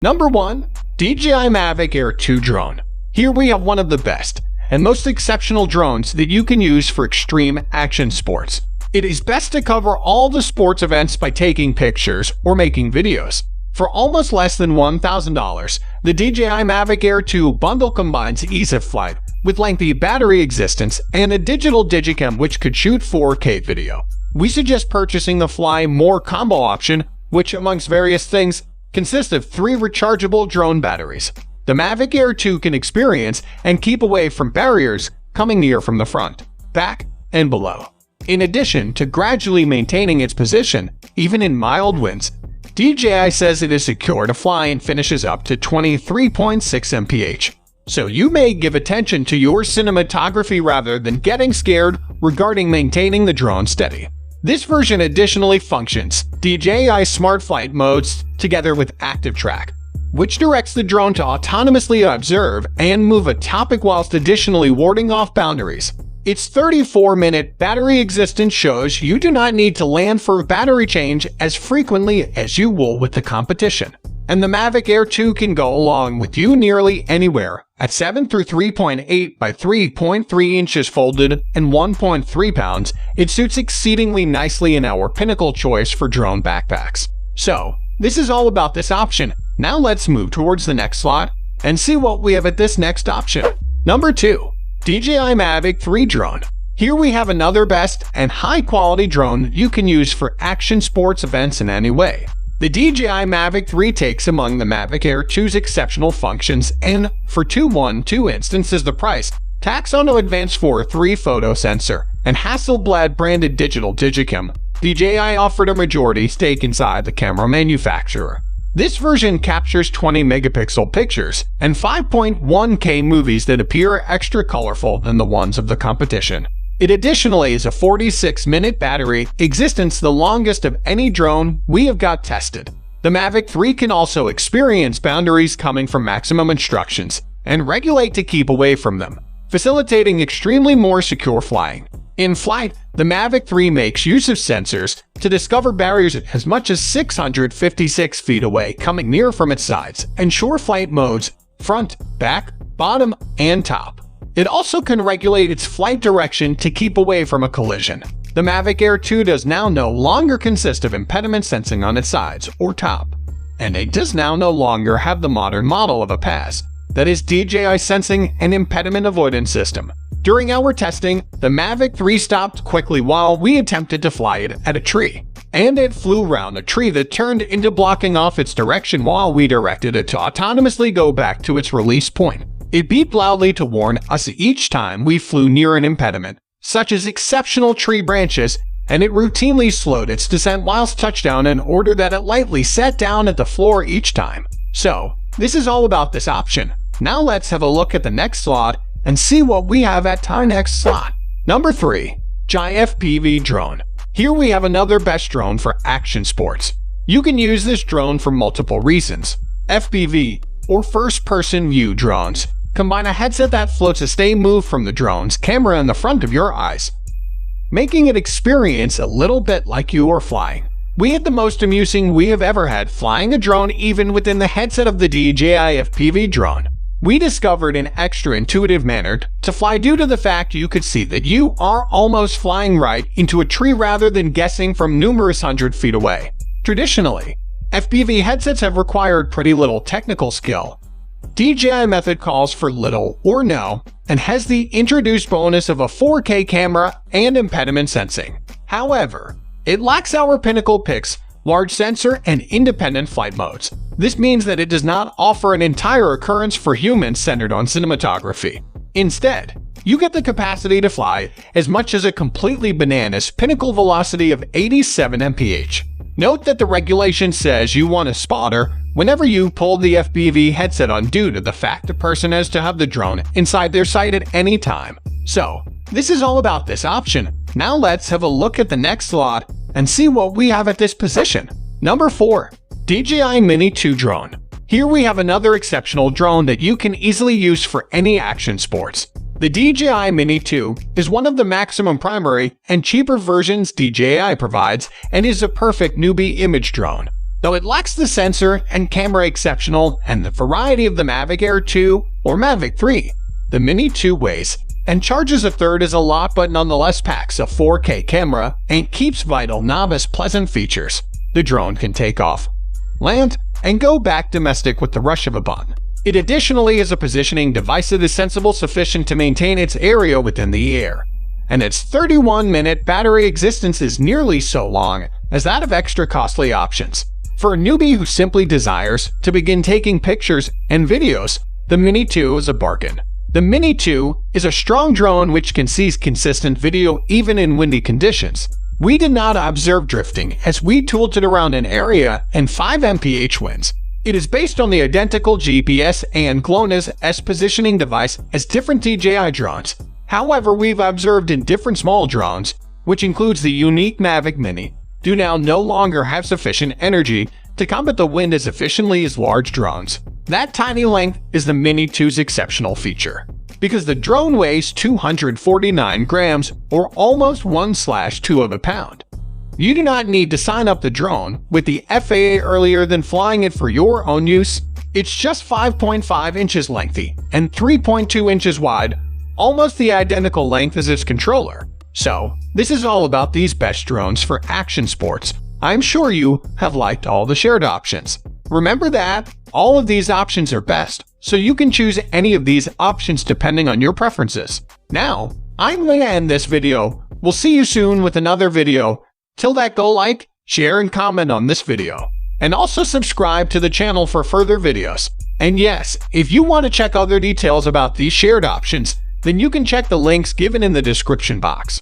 Number 1. DJI Mavic Air 2 Drone. Here we have one of the best and most exceptional drones that you can use for extreme action sports. It is best to cover all the sports events by taking pictures or making videos. For almost less than $1,000, the DJI Mavic Air 2 bundle combines ease of flight with lengthy battery existence and a digital digicam which could shoot 4K video. We suggest purchasing the Fly More combo option, which amongst various things consists of 3 rechargeable drone batteries. The Mavic Air 2 can experience and keep away from barriers coming near from the front, back, and below. In addition to gradually maintaining its position, even in mild winds, DJI says it is secure to fly and finishes up to 23.6 mph. So you may give attention to your cinematography rather than getting scared regarding maintaining the drone steady. This version additionally functions DJI Smart Flight modes together with Active Track, which directs the drone to autonomously observe and move a topic whilst additionally warding off boundaries. Its 34-minute battery existence shows you do not need to land for a battery change as frequently as you will with the competition. And the Mavic Air 2 can go along with you nearly anywhere. At 7 through 3.8 by 3.3 inches folded and 1.3 pounds, it suits exceedingly nicely in our pinnacle choice for drone backpacks. So, this is all about this option. Now let's move towards the next slot and see what we have at this next option. Number 2. DJI Mavic 3 Drone. Here we have another best and high-quality drone you can use for action sports events in any way. The DJI Mavic 3 takes among the Mavic Air 2's exceptional functions and, for 212 instances the price, tacks on an advanced 4.3 photo sensor and Hasselblad branded digital digicam. DJI offered a majority stake inside the camera manufacturer. This version captures 20 megapixel pictures and 5.1K movies that appear extra colorful than the ones of the competition. It additionally is a 46-minute battery existence, the longest of any drone we have got tested. The Mavic 3 can also experience boundaries coming from maximum instructions and regulate to keep away from them, facilitating extremely more secure flying. In flight, the Mavic 3 makes use of sensors to discover barriers as much as 656 feet away coming near from its sides, and sure flight modes front, back, bottom, and top. It also can regulate its flight direction to keep away from a collision. The Mavic Air 2 does now no longer consist of impediment sensing on its sides or top, and it does now no longer have the modern model of a PAS, that is DJI Sensing and Impediment Avoidance System. During our testing, the Mavic 3 stopped quickly while we attempted to fly it at a tree, and it flew around a tree that turned into blocking off its direction while we directed it to autonomously go back to its release point. It beeped loudly to warn us each time we flew near an impediment, such as exceptional tree branches, and it routinely slowed its descent whilst touchdown in order that it lightly sat down at the floor each time. So, this is all about this option. Now let's have a look at the next slot and see what we have at our next slot. Number 3. DJI FPV Drone. Here we have another best drone for action sports. You can use this drone for multiple reasons. FPV, or first-person view drones, combine a headset that floats a stay move from the drone's camera in the front of your eyes, making it experience a little bit like you are flying. We had the most amusing we have ever had flying a drone even within the headset of the DJI FPV drone. We discovered an extra intuitive manner to fly due to the fact you could see that you are almost flying right into a tree rather than guessing from numerous hundred feet away. Traditionally, FPV headsets have required pretty little technical skill. DJI method calls for little or no and has the introduced bonus of a 4K camera and impediment sensing. However, it lacks our pinnacle picks, large sensor, and independent flight modes. This means that it does not offer an entire occurrence for humans centered on cinematography. Instead, you get the capacity to fly as much as a completely bananas pinnacle velocity of 87 mph. Note that the regulation says you want a spotter whenever you pull the FPV headset on due to the fact the person has to have the drone inside their sight at any time. So, this is all about this option. Now let's have a look at the next slot and see what we have at this position. Number 4. DJI Mini 2 Drone. Here we have another exceptional drone that you can easily use for any action sports. The DJI Mini 2 is one of the maximum primary and cheaper versions DJI provides and is a perfect newbie image drone. Though it lacks the sensor and camera exceptional and the variety of the Mavic Air 2 or Mavic 3, the Mini 2 weighs and charges a third is a lot, but nonetheless packs a 4K camera and keeps vital novice pleasant features. The drone can take off, land, and go back domestic with the rush of a button. It additionally is a positioning device that is sensible sufficient to maintain its area within the air, and its 31-minute battery existence is nearly so long as that of extra costly options. For a newbie who simply desires to begin taking pictures and videos, the Mini 2 is a bargain. The Mini 2 is a strong drone which can seize consistent video even in windy conditions. We did not observe drifting as we tooled it around an area and 5 mph winds. It is based on the identical GPS and GLONASS positioning device as different DJI drones. However, we've observed in different small drones, which includes the unique Mavic Mini, do now no longer have sufficient energy to combat the wind as efficiently as large drones. That tiny length is the Mini 2's exceptional feature, because the drone weighs 249 grams or almost 1/2 of a pound. You do not need to sign up the drone with the FAA earlier than flying it for your own use. It's just 5.5 inches lengthy and 3.2 inches wide, almost the identical length as its controller. So, this is all about these best drones for action sports. I'm sure you have liked all the shared options. Remember that all of these options are best, so you can choose any of these options depending on your preferences. Now, I'm going to end this video. We'll see you soon with another video. Till that, go like, share, and comment on this video. And also subscribe to the channel for further videos. And yes, if you want to check other details about these shared options, then you can check the links given in the description box.